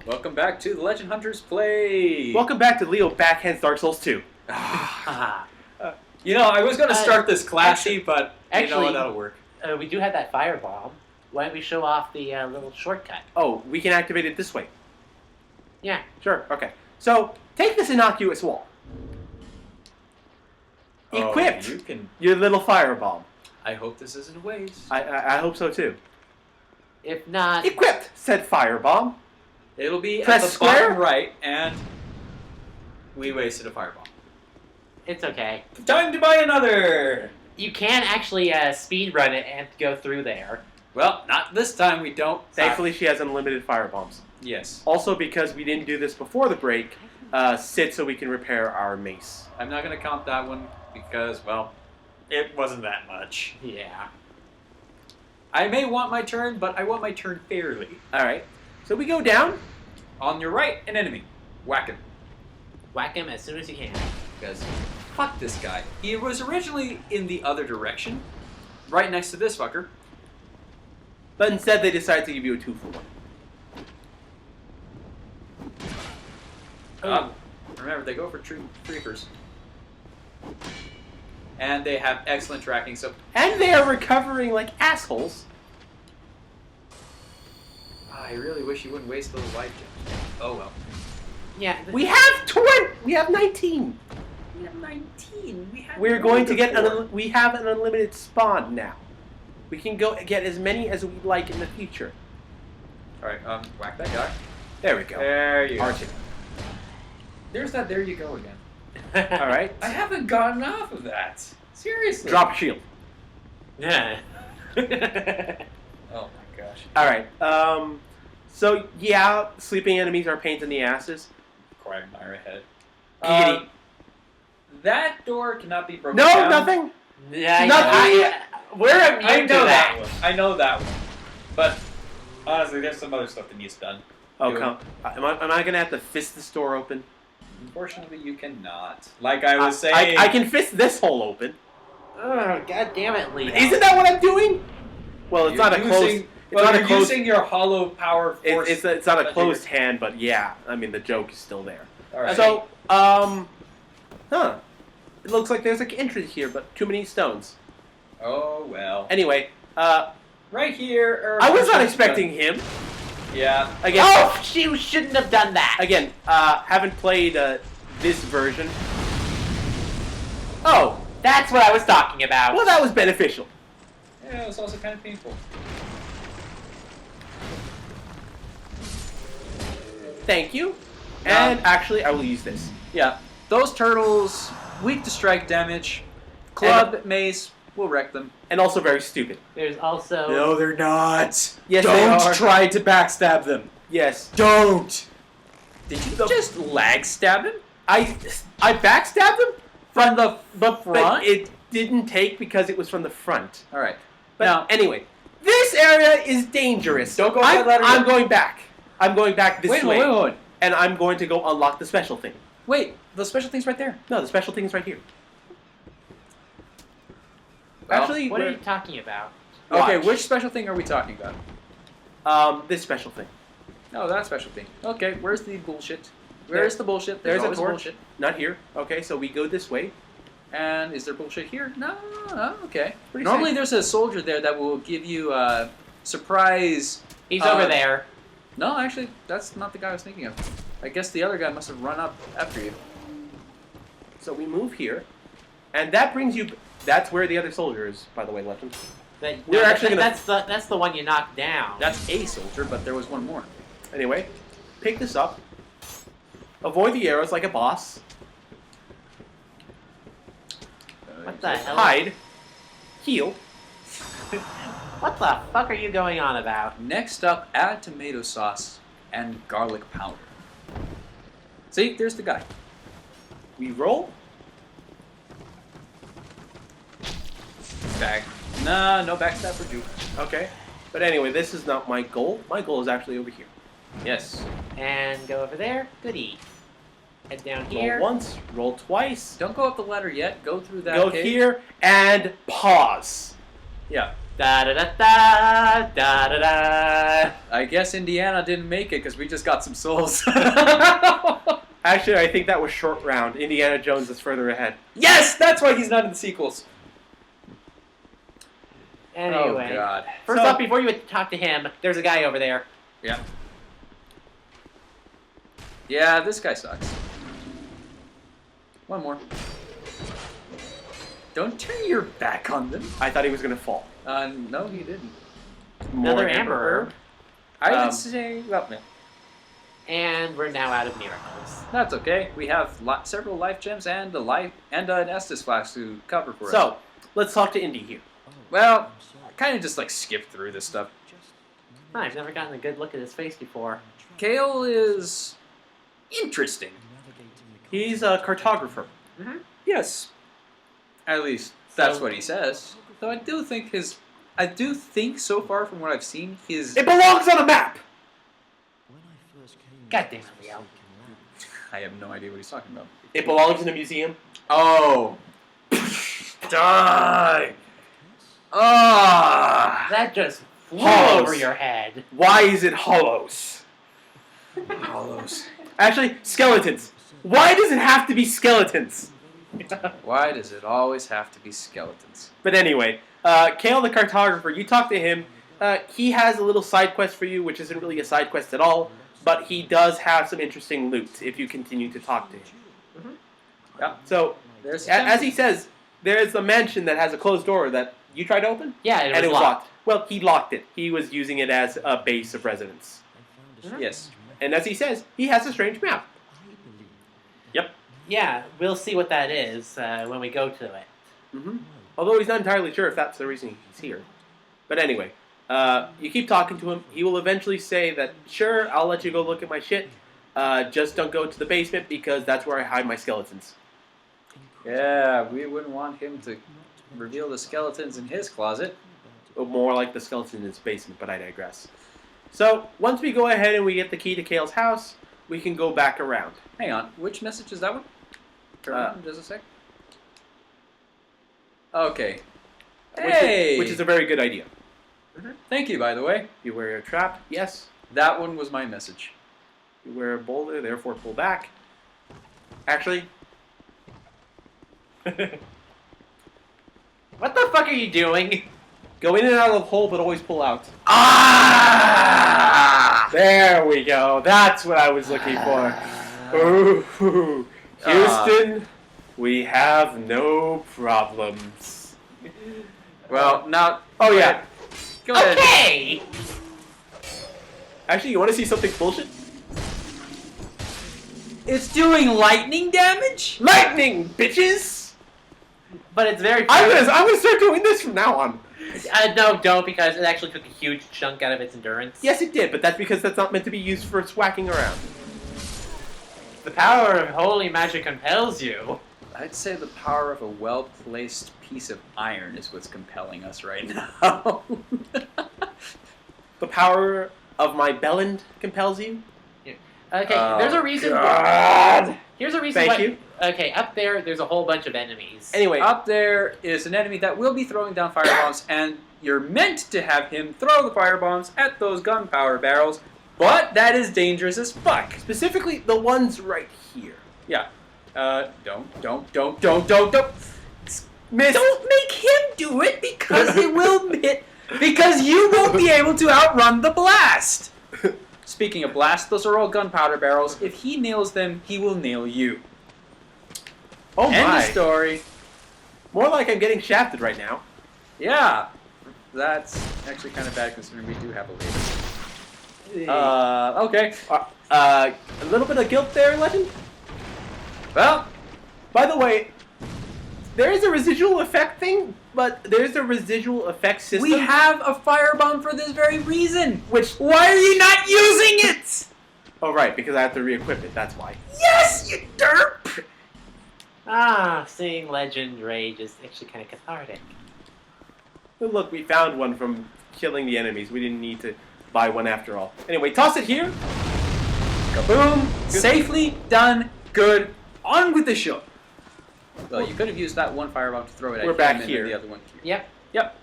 Welcome back to the Legend Hunters Play. Welcome back to Leo Backhands Dark Souls 2. You know, I was going to start this classy, but you know what, that'll work. We do have that firebomb. Why don't we show off the little shortcut? Oh, we can activate it this way. Yeah. Sure, okay. So, take this innocuous wall. Equipped You can. your little firebomb. I hope this isn't a waste. I hope so too. If not... Equipped said firebomb. It'll be Press at the square? bottom right, and we wasted a fireball. It's okay. Time to buy another! You can actually speed run it and go through there. Well, not this time, we don't. Thankfully, she has unlimited firebombs. Yes. Also, because we didn't do this before the break, sit so we can repair our mace. I'm not going to count that one because, well, it wasn't that much. Yeah. I may want my turn, but I want my turn fairly. Alright, so we go down. On your right, an enemy. Whack him. Whack him as soon as you can. Because, fuck this guy. He was originally in the other direction, right next to this fucker. But instead, they decided to give you a 2-for-1. Remember, they go for true creepers. And they have excellent tracking, so... And they are recovering like assholes. I really wish you wouldn't waste those life gems. Oh well. Yeah. We have 20! We have 19! We have 19. We're going to get we have an unlimited spawn now. We can go get as many as we like in the future. Alright, whack that guy. There we go. There you go. Archie. There's that there you go again. Alright. I haven't gotten off of that. Seriously. Drop shield. Yeah. Oh my gosh. Alright. So yeah, sleeping enemies are pains in the asses. Quagmire ahead. Giggity. That door cannot be broken No, down. nothing. Yeah, Nothing. we're immune I to know that. that one. I know that one. But honestly, there's some other stuff that needs done. Oh Doing- come. Am I gonna have to fist this door open? Unfortunately, you cannot. Like I was saying. I can fist this hole open. Oh, God damn it, Leo. Isn't that what I'm doing? Well, it's You're not a closed. using- It's not a you're closed. using your hollow power force. It's not a closed hand, but yeah. I mean, the joke is still there. All right. So, it looks like there's an entrance here, but too many stones. Oh well. Anyway, Right here. I was not expecting him. Yeah. Again, Oh, you shouldn't have done that. again, haven't played this version. Oh, That's what I was talking about. well, that was beneficial. Yeah, it was also kind of painful. Thank you. And actually, I will use this. Yeah. Those turtles, weak to strike damage. Club, mace, will wreck them. And also very stupid. There's also... No, they're not. Yes, Don't they are. try to backstab them. Yes. Don't. Did you just lag stab him? I backstabbed him, From the but front? it didn't take because it was from the front. All right. But Now, anyway, this area is dangerous. Don't go up that ladder I'm yet. going back. I'm going back this way. wait. And I'm going to go unlock the special thing. Wait, the special thing's right there. No, the special thing is right here. Well, Actually, What are you talking about? Okay, Watch. which special thing are we talking about? This special thing. Oh, that special thing. Okay, where's the bullshit? Where's the bullshit? There's a always torch. bullshit. Not here. Okay, so we go this way. And is there bullshit here? No, okay. Pretty Normally safe. there's a soldier there that will give you a surprise. He's over there. No, actually, that's not the guy I was thinking of. I guess the other guy must have run up after you. So we move here, and that brings you. That's where the other soldier is, by the way, Legend. We're actually gonna- That's the one you knocked down. That's a soldier, but there was one more. Anyway, pick this up. Avoid the arrows like a boss. What the hell? Hide. Heal. What the fuck are you going on about? Next up, add tomato sauce and garlic powder. See, there's the guy. We roll. Back. Nah, no backstab for Juke. Okay. But anyway, this is not my goal. My goal is actually over here. Yes. And go over there. Goodie. Head down Roll here. once, roll twice, Don't go up the ladder yet. Go through that go cave. here, and pause. Yeah. Da da da da da da da. I guess Indiana didn't make it because we just got some souls. Actually, I think that was short round. Indiana Jones is further ahead. Yes, that's why he's not in the sequels. Anyway, Oh God. first So- up, before you talk to him, there's a guy over there. Yeah. Yeah, this guy sucks. One more. Don't turn your back on them. I thought he was going to fall. No, he didn't. Another More Amber Herb. I Um, would say, well, no, And we're now out of miracles. that's okay. We have several life gems and an Estus flask to cover for us. So, let's talk to Indy here. Well, I kind of just like skip through this stuff. I've never gotten a good look at his face before. Kale is interesting. He's a cartographer. Yes. At least that's So- what he says. Though I do think so far from what I've seen, his It belongs on a map! God damn it, Leo. I have no idea what he's talking about. It belongs in a museum. Oh. Die. Ah. That just flew Hollows. over your head. Why is it hollows? Hollows. Actually, skeletons. Why does it have to be skeletons? Why does it always have to be skeletons? But anyway, Kale the cartographer, you talk to him. He has a little side quest for you, which isn't really a side quest at all, but he does have some interesting loot if you continue to talk to him. Yeah. So, There's as he says, there's a mansion that has a closed door that you tried to open, Yeah, and it was locked. Well, he locked it. He was using it as a base of residence. Yes. And as he says, he has a strange map. Yeah, we'll see what that is when we go to it. Although he's not entirely sure if that's the reason he's here. But anyway, you keep talking to him. He will eventually say that, sure, I'll let you go look at my shit. Just don't go to the basement because that's where I hide my skeletons. Yeah, we wouldn't want him to reveal the skeletons in his closet. Or more like the skeleton in his basement, but I digress. So, once we go ahead and we get the key to Kale's house, we can go back around. Hang on, which message is that one? Turn on just a sec. Okay. Hey! Which is a very good idea. Thank you, by the way. Beware of trap, yes. That one was my message. Beware of boulder, therefore pull back. Actually... What the fuck are you doing? Go in and out of the hole, but always pull out. Ah! There we go. That's what I was looking for. Ooh, Houston, we have no problems. Well, now... Oh yeah. Go ahead. Okay! Actually, you want to see something bullshit? It's doing lightning damage? Lightning, bitches! But it's very... I'm gonna start doing this from now on. No, don't, because it actually took a huge chunk out of its endurance. Yes, it did, but that's because that's not meant to be used for swacking around. The power of holy magic compels you. I'd say the power of a well-placed piece of iron is what's compelling us right now. The power of my bellend compels you. Okay, Oh, there's a reason. God. Here's a reason Thank why. you. Okay, up there's a whole bunch of enemies. Anyway, Up there is an enemy that will be throwing down firebombs, and you're meant to have him throw the firebombs at those gunpowder barrels, but that is dangerous as fuck. specifically the ones right here. Yeah. Don't. Miss. Don't make him do it because it will because you won't be able to outrun the blast. Speaking of blast, those are all gunpowder barrels. If he nails them, he will nail you. Oh End my. of story. More like I'm getting shafted right now. Yeah. That's actually kind of bad considering we do have a lady. Okay. A little bit of guilt there, Legend. Well, By the way, there is a residual effect thing, but there's a residual effect system. we have a firebomb for this very reason. Which... Why are you not using it? Oh, right, because I have to re-equip it, that's why. Yes, you derp. Seeing Legend Rage is actually kind of cathartic. But look, we found one from killing the enemies. We didn't need to buy one after all. Anyway, toss it here. Kaboom! Safely done. Good. On with the show. Well, you could have used that one firebomb to throw it at We're him back and then here. the other one here. Yep.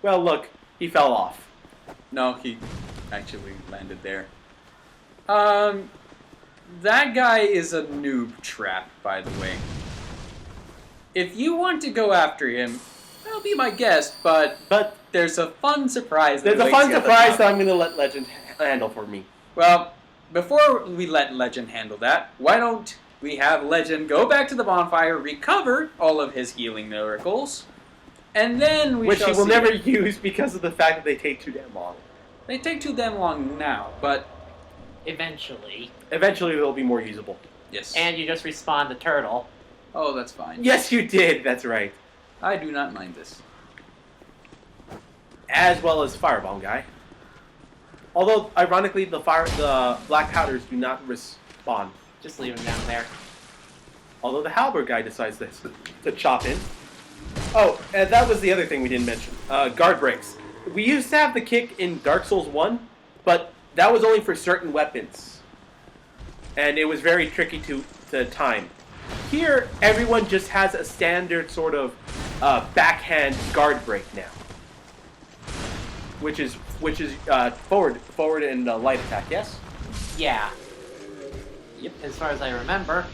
Well, look, He fell off. No, he actually landed there. That guy is a noob trap, by the way. If you want to go after him, that'll be my guest, but there's a fun surprise. There's a fun surprise that I'm going to let Legend handle for me. Well, before we let Legend handle that, why don't we have Legend go back to the bonfire, recover all of his healing miracles, and then Which he will never use because of the fact that they take too damn long. They take too damn long now, but Eventually. Eventually they'll be more usable. yes. And you just respawn the turtle. Oh, that's fine. Yes, you did. That's right. I do not mind this. As well as Firebomb guy. Although, ironically, the black powders do not respawn. Just leave him down there. Although the halberd guy decides to chop in. Oh, and that was the other thing we didn't mention. Guard breaks. We used to have the kick in Dark Souls 1, but that was only for certain weapons. And it was very tricky to time. Here, everyone just has a standard sort of backhand guard break now. Which is forward and light attack, yes? Yeah. Yep, as far as I remember.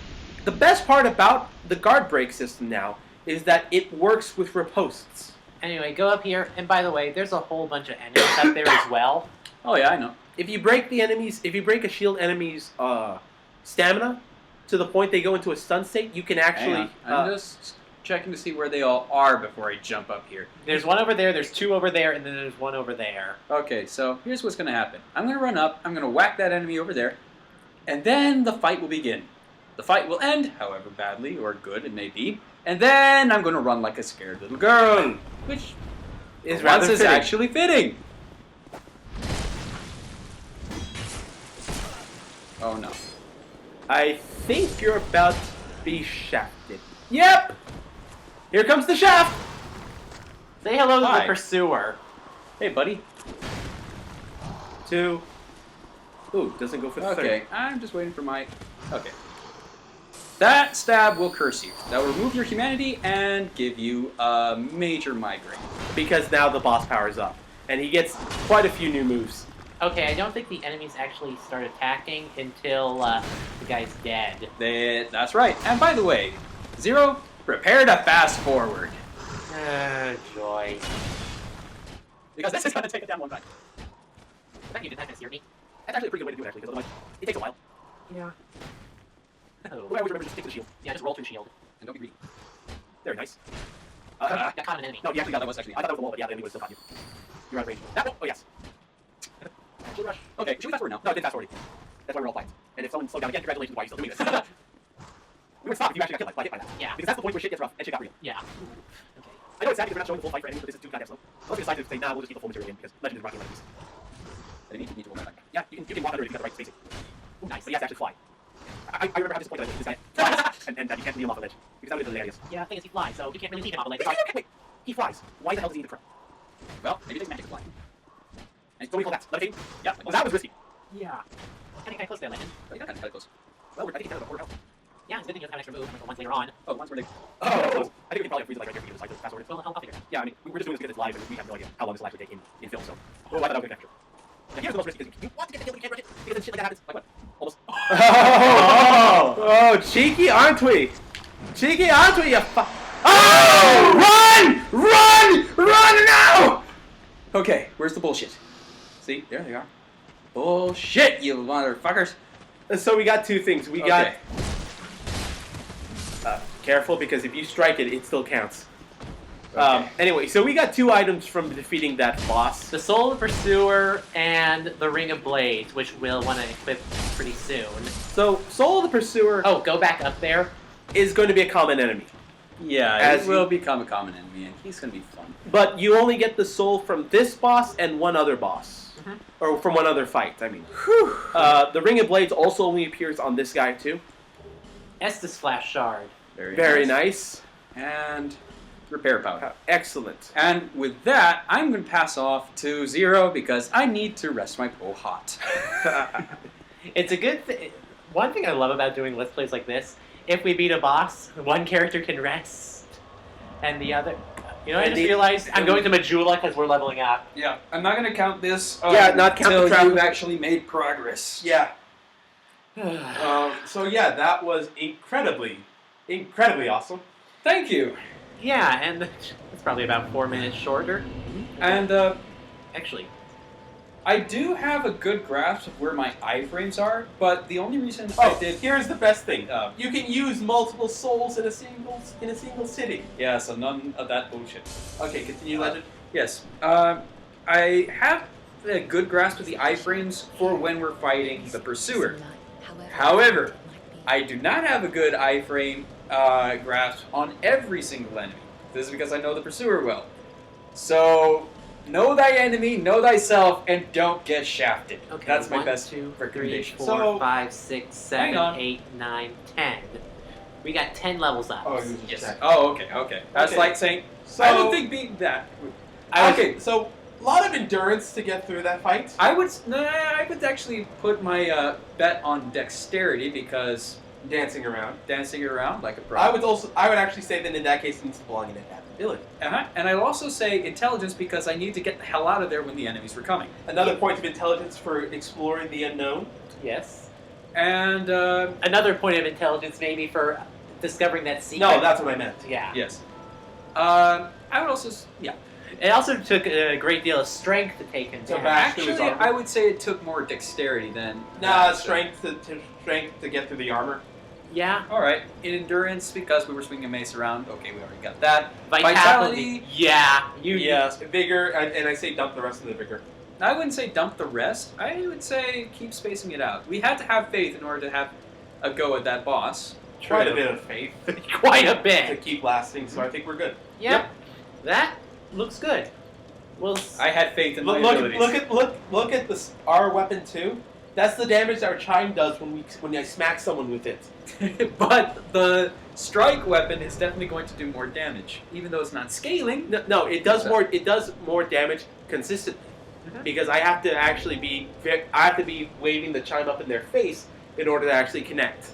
The best part about the guard break system now is that it works with riposts. Anyway, go up here, and by the way, there's a whole bunch of enemies up there as well. Oh yeah, I know. If you break a shield enemy's stamina to the point they go into a stun state, you can actually. I'm just checking to see where they all are before I jump up here. There's one over there, there's two over there, and then there's one over there. Okay, so here's what's going to happen. I'm going to run up, I'm going to whack that enemy over there, and then the fight will begin. The fight will end, however badly or good it may be, and then I'm going to run like a scared little girl, which is once is actually fitting. Oh no. I think you're about to be shafted. Yep! Here comes the shaft! Say hello to Hi. the pursuer. Hey, buddy. 2. Ooh, doesn't go for the Okay, I'm just waiting for my... Okay. That stab will curse you. That will remove your humanity and give you a major migraine. Because now the boss power's up. And he gets quite a few new moves. Okay, I don't think the enemies actually start attacking until the guy's dead. That's right. And by the way, Zero, prepare to fast forward. Joy. Because this is going to take it down one time. I bet you did that this year, me. That's actually a pretty good way to do it, actually, because otherwise it takes a while. Yeah. I always remember just stick to the shield. Yeah, just roll through shield. And don't be greedy. Very nice. Got caught an enemy. No, you actually got that was actually... I thought that was the wall, but yeah, the enemy would still caught you. You're out of range. That one? Oh, yes. Shield rush. Okay, should we fast forward now? No, I did fast forward. That's why we're all quiet. And if someone slowed down again, congratulations, why are you still doing this? We would stop if you actually got killed by that. Yeah. Because that's the point where shit gets rough and shit got real. Yeah. I know it's sad because we're not showing the full fight for enemies, but this is too goddamn slow. Unless we decide to say, nah, we'll just keep the full material in because Legend is rocking like this. I need to roll that back. Yeah, you can walk under it if you got the right spacing. Ooh, nice. But he has to actually fly. I remember how disappointed I was with this guy flies, and that you can't leave him off the ledge. Because that would be hilarious. Yeah, the thing is he flies, so you can't really leave him off the ledge. Wait, he flies. Why the hell does he need to cry? Well, maybe there's magic to fly. And so we call that levitating? Yeah. Well, that was risky. Yeah. Kind of close there, Legend. But you're kind of close. Well, I think he has a quarter health. Yeah, it's a good thing you don't have an extra move for once later on. Oh, the ones where they... Oh, I think we can probably freeze it like right here for you to decide to fast forward it. Well, I'll figure it. Yeah, I mean, we're just doing this because it's live and we have no idea how long this will actually take in film, so. Oh, I thought that was good capture. Now, here's the most risky because you want to get the kill, but you can't rush it because then shit like that happens. Like what? Almost. Oh, cheeky, aren't we? Cheeky, aren't we, you Oh! Run now! Okay, where's the bullshit? See, there they are. Bullshit, you motherfuckers. So we got two things. We got... careful, because if you strike it, it still counts. Okay. Anyway, so we got two items from defeating that boss. The Soul of the Pursuer and the Ring of Blades, which we'll want to equip pretty soon. So, Soul of the Pursuer Oh, go back up there. is going to be a common enemy. Yeah, As it will become a common enemy, and he's going to be fun. But you only get the soul from this boss and one other boss. Mhm. Or from one other fight, I mean. The Ring of Blades also only appears on this guy, too. Estus Flash Shard. Very nice. And repair powder. Excellent. And with that, I'm going to pass off to Zero because I need to rest my po hot. It's a good thing. One thing I love about doing Let's Plays like this, if we beat a boss, one character can rest, and the other... You know, I just realized I'm going to Majula because we're leveling up. Yeah, I'm not going to count this not count the until travel. you've actually made progress. Yeah. So yeah, that was incredibly awesome. Thank you. Yeah, and it's probably about 4 minutes shorter. And Actually, I do have a good grasp of where my iframes are, but the only reason Oh, I did... here's the best thing. You can use multiple souls in a single city. Yeah, so none of that bullshit. Okay, continue, Legend. Yes. I have a good grasp of the iframes for when we're fighting the Pursuer. However, I do not have a good iframe grasp on every single enemy. This is because I know the Pursuer well. So, know thy enemy, know thyself, and don't get shafted. okay. That's my 1, best 2, 3, recommendation. 4, So- 5, 6, Hang 7, on. 8, 9, 10. We got 10 levels up. Yes. Oh, okay. That's Okay. like saying, So, I don't think being that... okay, so a lot of endurance to get through that fight. I would actually put my bet on dexterity because Dancing around. dancing around like a pro. I would actually say that in that case, it needs to belong in adaptability. And I'd also say intelligence because I need to get the hell out of there when the enemies were coming. Another point of intelligence for exploring the unknown. Yes. And Another point of intelligence maybe for discovering that secret. No, that's what I meant. Yeah. yes, I would also It also took a great deal of strength to take him So down. back to his actually armor. I would say it took more dexterity than Nah, that, so- strength to get through the armor. Yeah. All right, in endurance because we were swinging a mace around. Okay, we already got that. Vitality. Yeah. Yes, vigor, and I say dump the rest of the vigor. I wouldn't say dump the rest. I would say keep spacing it out. We had to have faith in order to have a go at that boss. Quite a bit of faith Quite a to bit. keep lasting, so I think we're good. Yep. That looks good. Well, I had faith in my Look abilities. at this our weapon too. That's the damage our chime does when I smack someone with it. But the strike weapon is definitely going to do more damage, even though it's not scaling. No, it does more. It does more damage consistently Mhm. because I have to actually be waving the chime up in their face in order to actually connect.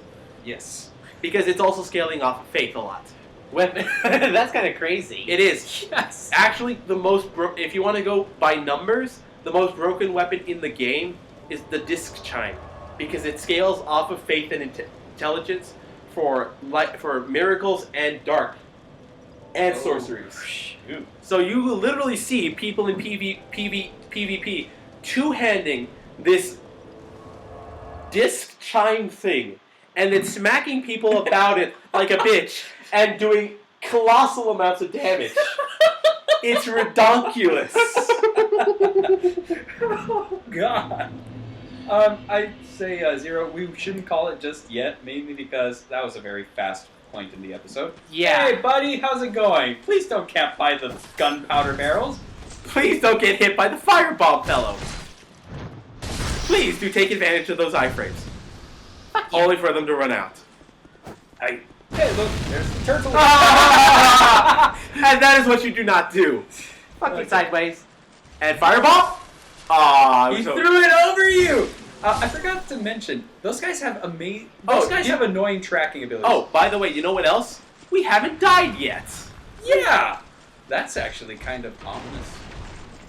Yes. Because it's also scaling off of faith a lot. weapon. That's kind of crazy. It is. Yes. Actually, the most if you want to go by numbers, the most broken weapon in the game is the disc chime, because it scales off of faith and intelligence for miracles and dark and sorceries. Shoot. So you will literally see people in PvP two-handing this disc chime thing, and then smacking people about it like a bitch, and doing colossal amounts of damage. It's redonkulous. Oh God. I'd say 0. We shouldn't call it just yet, mainly because that was a very fast point in the episode. Yeah. Hey, buddy, how's it going? Please don't camp by the gunpowder barrels. Please don't get hit by the firebomb fellow. Please do take advantage of those iframes. Only for them to run out. Hey, look, there's the turtle. And that is what you do not do. Fucking sideways. And firebomb? Aw, He threw it over you. I forgot to mention, those guys have have annoying tracking abilities. Oh, by the way, you know what else? We haven't died yet. yeah. That's actually kind of ominous.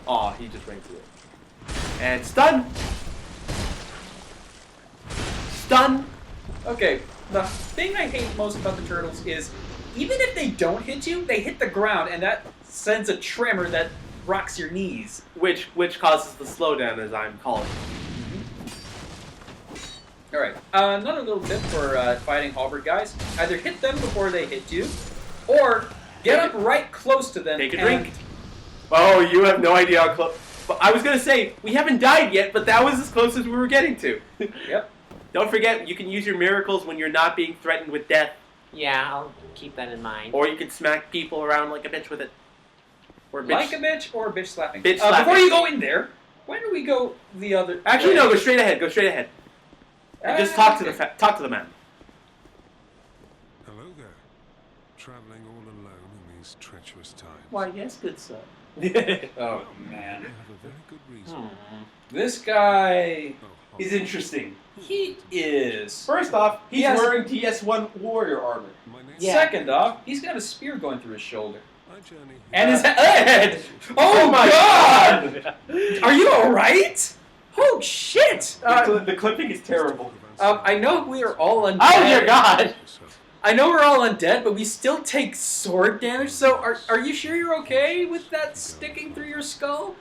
Aw, he just ran through it. And stun. Stun. Okay, the thing I hate most about the turtles is, even if they don't hit you, they hit the ground, and that sends a tremor that rocks your knees. Which causes the slowdown, as I'm calling it. Alright, another little tip for fighting halberd guys. Either hit them before they hit you, or get up right close to them. Take a and- drink. Oh, you have no idea how close. But I was going to say, we haven't died yet, but that was as close as we were getting to. Yep. Don't forget, you can use your miracles when you're not being threatened with death. Yeah, I'll keep that in mind. Or you can smack people around like a bitch with it. Or bitch. Like a bitch or bitch slapping. Bitch slapping. Before you go in there, why don't we go the other Actually, way? no, go straight ahead. Go straight ahead. And just talk to the man. Hello there. Traveling all alone in these treacherous times. Why, yes, good sir. Oh, man. I have a very good reason. This guy... Oh, He's interesting. He is. First off, he's Yes. wearing TS1 warrior armor. My name Yeah. Second off, he's got a spear going through his shoulder. My journey And his head! Oh my god! Are you alright? Oh shit! The clipping is terrible. I know we are all undead. Oh dear God! I know we're all undead, but we still take sword damage, so are you sure you're okay with that sticking through your skull?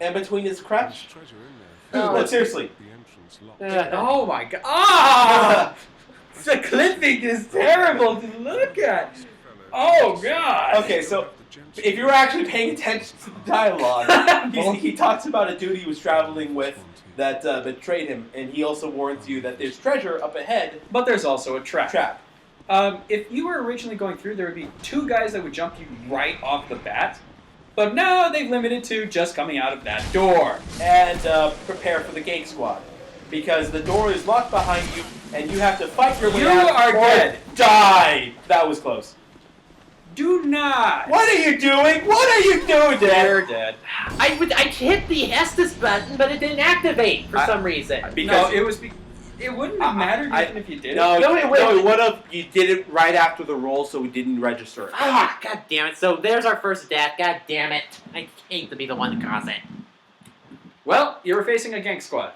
And between his crotch. treasure in there. No, seriously. The entrance locked. Oh my god. Ah! The clipping is terrible to look at. Oh god. Okay, so if you were actually paying attention to the dialogue, he talks about a dude he was traveling with that betrayed him, and he also warns you that there's treasure up ahead. But there's also a trap. Trap. If you were originally going through, there would be 2 guys that would jump you right off the bat. But now they've limited to just coming out of that door. And prepare for the gank squad. Because the door is locked behind you, and you have to fight your way You out are or dead. die! That was close. Do not. What are you doing? What are you doing, Dad? You're dead. I hit the Estes button, but it didn't activate for some reason. No, it wouldn't have mattered even if you did No, it. it would have. You did it right after the roll, so we didn't register it. Ah, God damn it! So there's our first death. God damn it! I hate to be the one to cause it. Well, you were facing a gank squad.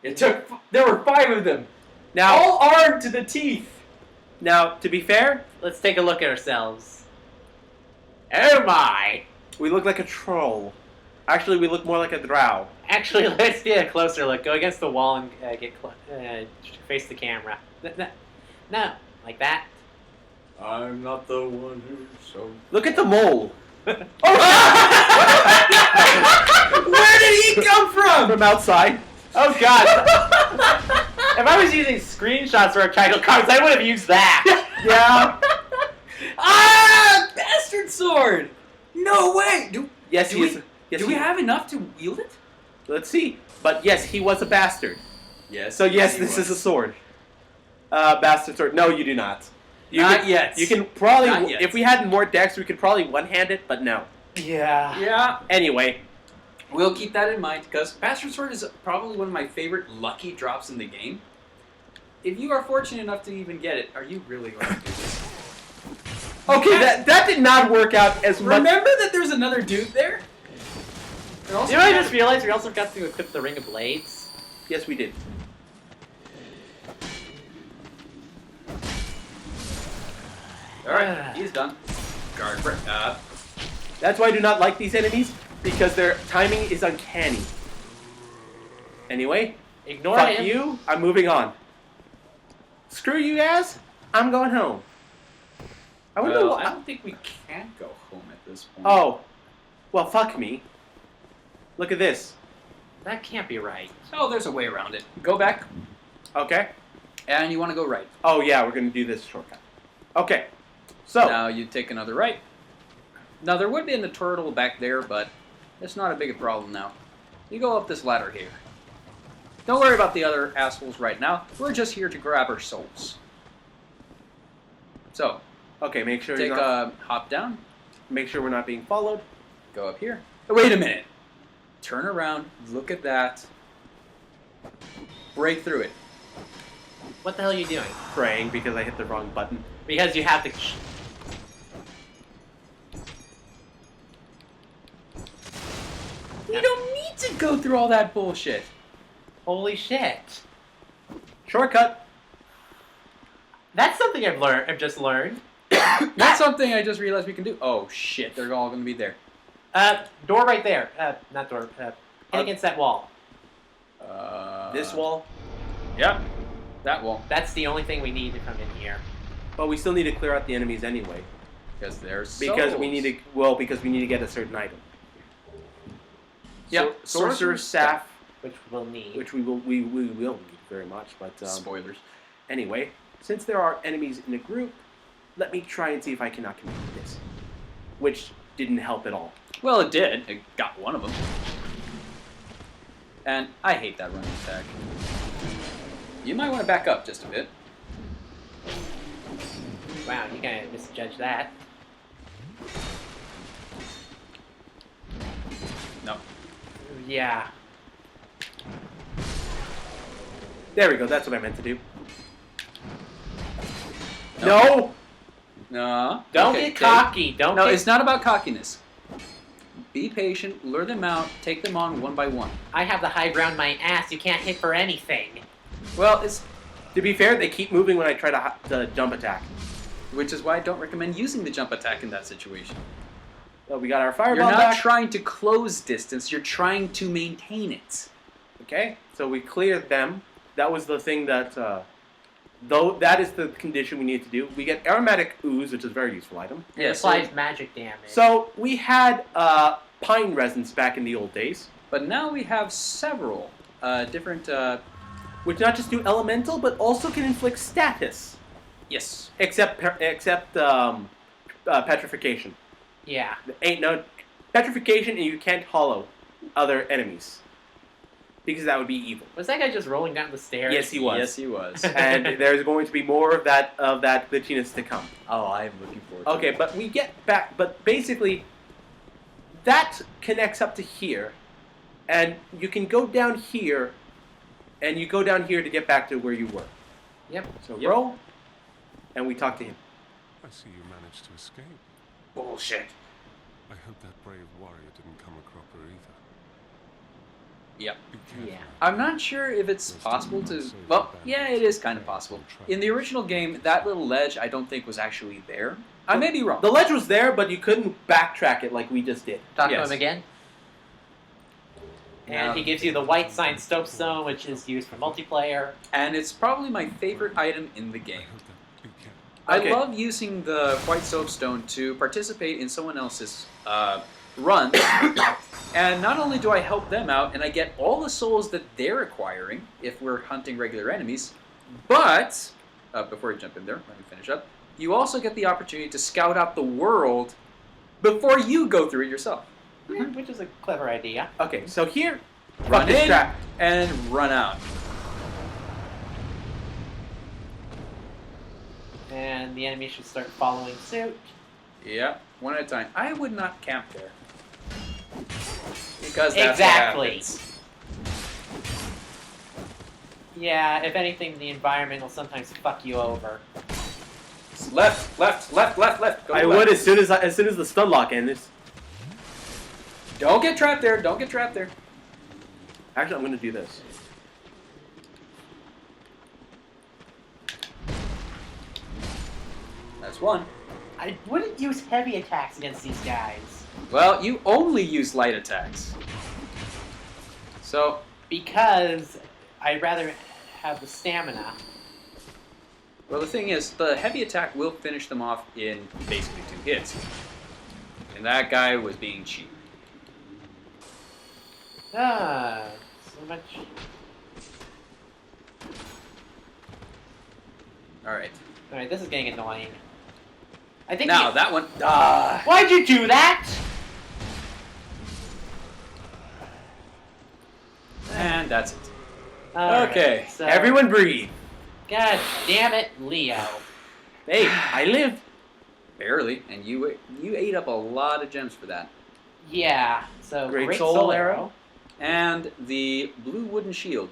There were 5 of them. Now, All armed to the teeth. now, to be fair, Let's take a look at ourselves. Oh my! we look like a troll. Actually, we look more like a drow. Actually, let's get a closer look. Go against the wall and face the camera. No, like that. I'm not the one who's so... Look at the mole. Where did he come from? From outside. Oh God! If I was using screenshots for our title cards, I would have used that. Yeah. Ah! Bastard sword! No way! Yes, Do he we- is. Yes, Do he we have enough to wield it? Let's see. But yes, he was a bastard. Yes. So yes, this is a sword. Bastard sword. No, you do not. Not yet. You can probably, Not yet. if we had more decks, we could probably one-hand it, but no. Yeah. Yeah. Anyway, We'll keep that in mind, because Bastard Sword is probably one of my favorite lucky drops in the game. If you are fortunate enough to even get it, are you really going to do this? okay, that did not work out as much. Remember that there's another dude there? You know what I just realized? We also got to equip the Ring of Blades. Yes, we did. Alright, he's done. Guard break up. That's why I do not like these enemies, because their timing is uncanny. Anyway, Ignore fuck him. you, I'm moving on. Screw you guys, I'm going home. I wonder Well, what... I don't think we can go home at this point. Oh, well, fuck me. Look at this. That can't be right. Oh, there's a way around it. Go back, Okay. and you want to go right. Oh, yeah, we're going to do this shortcut. Okay. So, Now you take another right. Now there would be a turtle back there, but it's not a big a problem now. You go up this ladder here. Don't worry about the other assholes right now. We're just here to grab our souls. So, okay, make sure take you're not, a hop down. make sure we're not being followed. Go up here. Oh, wait a minute. Turn around. Look at that. Break through it. What the hell are you doing? Praying because I hit the wrong button. Because you have to. You don't need to go through all that bullshit. Holy shit! Shortcut. That's something I've just learned. That's something I just realized we can do. Oh shit, they're all going to be there. Door right there. Not door. Hit against that wall. This wall. Yep. That wall. That's the only thing we need to come in here. But we still need to clear out the enemies anyway. Because there's Because we need to, well, because we need to get a certain item. Yep. Sorcerer's Staff, Which we'll need. which we will need very much, but Spoilers. anyway, since there are enemies in a group, let me try and see if I cannot complete this. Which didn't help at all. Well, it did. It got one of them. And I hate that running attack. You might want to back up just a bit. Wow, you gotta misjudge that. No. Yeah. There we go, that's what I meant to do. No. No! No. Don't Okay, get cocky. Don't No, get... it's not about cockiness. Be patient, lure them out, take them on one by one. I have the high ground my ass. You can't hit for anything. Well, it's To be fair, they keep moving when I try to jump attack. which is why I don't recommend using the jump attack in that situation. So we got our You're fireball not back. trying to close distance, you're trying to maintain it. Okay, so we cleared them. That was the thing that, though that is the condition we need to do. We get aromatic ooze, which is a very useful item. It Yeah, applies magic damage. So we had pine resins back in the old days, But now we have several different. which not just do elemental, but also can inflict status, Yes. except petrification. Yeah. Ain't no petrification, and you can't hollow other enemies because that would be evil. Was that guy just rolling down the stairs? Yes, he was. Yes, he was. And there's going to be more of that glitchiness to come. Oh, I'm looking forward to Okay, it. but we get back. But basically, that connects up to here, and you can go down here, and you go down here to get back to where you were. Yep. So Yep. roll, and we talk to him. I see you managed to escape. Bullshit. I hope that brave warrior didn't come a cropper either. Yep. Be careful. Yeah. I'm not sure if it's possible to. Well, yeah, it is kind of possible. In the original game, that little ledge I don't think was actually there. I may be wrong. The ledge was there, but you couldn't backtrack it like we just did. Talk Yes. to him again. And Now- he gives you the white sign Stone, which is used for multiplayer. And it's probably my favorite item in the I game. hope that be careful. Okay. I love using the white soapstone to participate in someone else's run. And not only do I help them out, and I get all the souls that they're acquiring if we're hunting regular enemies, but, before I jump in there, let me finish up, you also get the opportunity to scout out the world before you go through it yourself. Which is a clever idea. Okay, so here, Run fuck this in trap. and run out. And the enemy should start following suit. Yeah, one at a time. I would not camp there. Because that's Exactly. what happens. Yeah, if anything, the environment will sometimes fuck you over. Left, left, left, left, left. Go I left. would as soon as the stun lock ends. Don't get trapped there. Don't get trapped there. Actually, I'm going to do this. That's one. I wouldn't use heavy attacks against these guys. Well, you only use light attacks. So, Because I'd rather have the stamina. well, the thing is, the heavy attack will finish them off in basically 2 hits. And that guy was being cheap. Ah, so much. Alright. Alright, this is getting annoying. I think Now, you- that one. Why'd you do that? And that's it. Alright, Okay, so, Everyone breathe. God damn it, Leo. Hey, I lived. Barely. And you ate up a lot of gems for that. Yeah, so Great Soul Soul Arrow. And the blue wooden shield.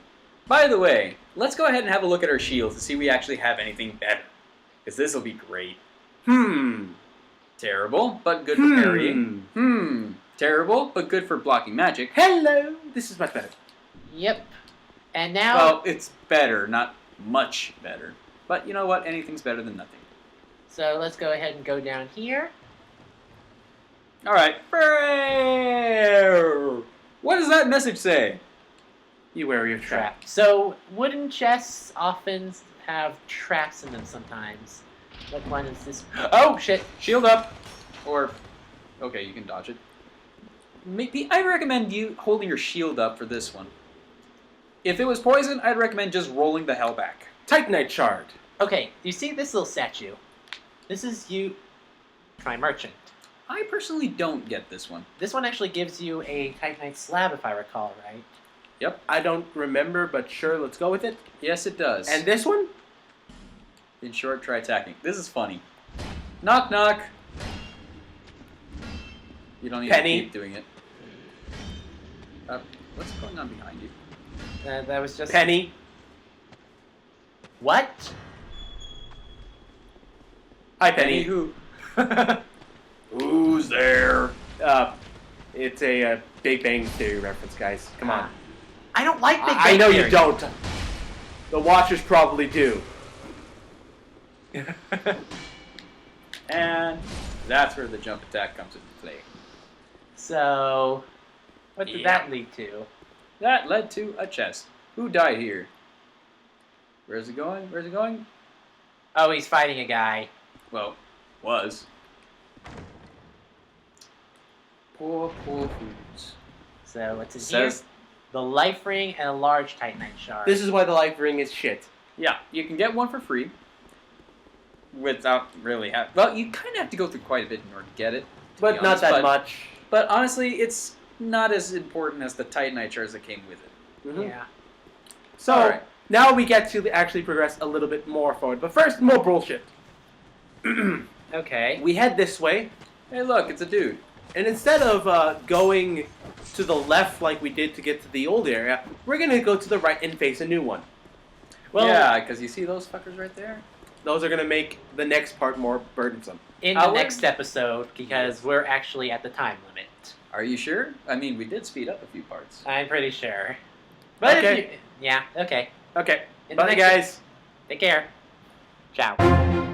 By the way, let's go ahead and have a look at our shields to see if we actually have anything better. Because this will be great. Terrible, but good for parrying. Terrible, but good for blocking magic. Hello. This is much better. Yep. And now... Well, it's better, not much better. But you know what? Anything's better than nothing. So let's go ahead and go down here. Alright. What does that message say? Beware of trap. So wooden chests often have traps in them sometimes. What one is this? Oh, shit. Shield up. Or, okay, you can dodge it. Maybe I recommend you holding your shield up for this one. If it was poison, I'd recommend just rolling the hell back. Titanite shard. Okay, you see this little statue? This is you... Try Merchant. I personally don't get this one. This one actually gives you a Titanite slab, if I recall, right? Yep. I don't remember, but sure, let's go with it. Yes, it does. And this one? In short, try attacking. This is funny. Knock, knock. You don't need Penny. to keep doing it. What's going on behind you? That was just... Penny. What? Hi, Penny. Who? Who's there? It's a Big Bang Theory reference, guys. Come on. I don't like Big Bang I know Theory. you don't. The watchers probably do. And that's where the jump attack comes into play. So, what did that lead to? That led to a chest. Who died here? Where's it going? Where's it going? Oh, he's fighting a guy. Well, was. Poor foods. So what's his Says- here? The life ring and a large titanite shard. This is why the life ring is shit. Yeah, you can get one for free. Without really having... Well, you kind of have to go through quite a bit in order to get it. to But be not honest, that much. But honestly, it's not as important as the titanite shards that came with it. Mhm. Yeah. So, Alright. now we get to actually progress a little bit more forward. But first, more bullshit. Okay. We head this way, Hey, look, it's a dude. and instead of going to the left like we did to get to the old area, we're going to go to the right and face a new one. Well, Yeah, because you see those fuckers right there? Those are going to make the next part more burdensome. in the next episode, because we're actually at the time limit. Are you sure? I mean, we did speed up a few parts. I'm pretty sure. But Okay. if you, yeah, okay. Okay, In the bye next- guys. Take care. Ciao.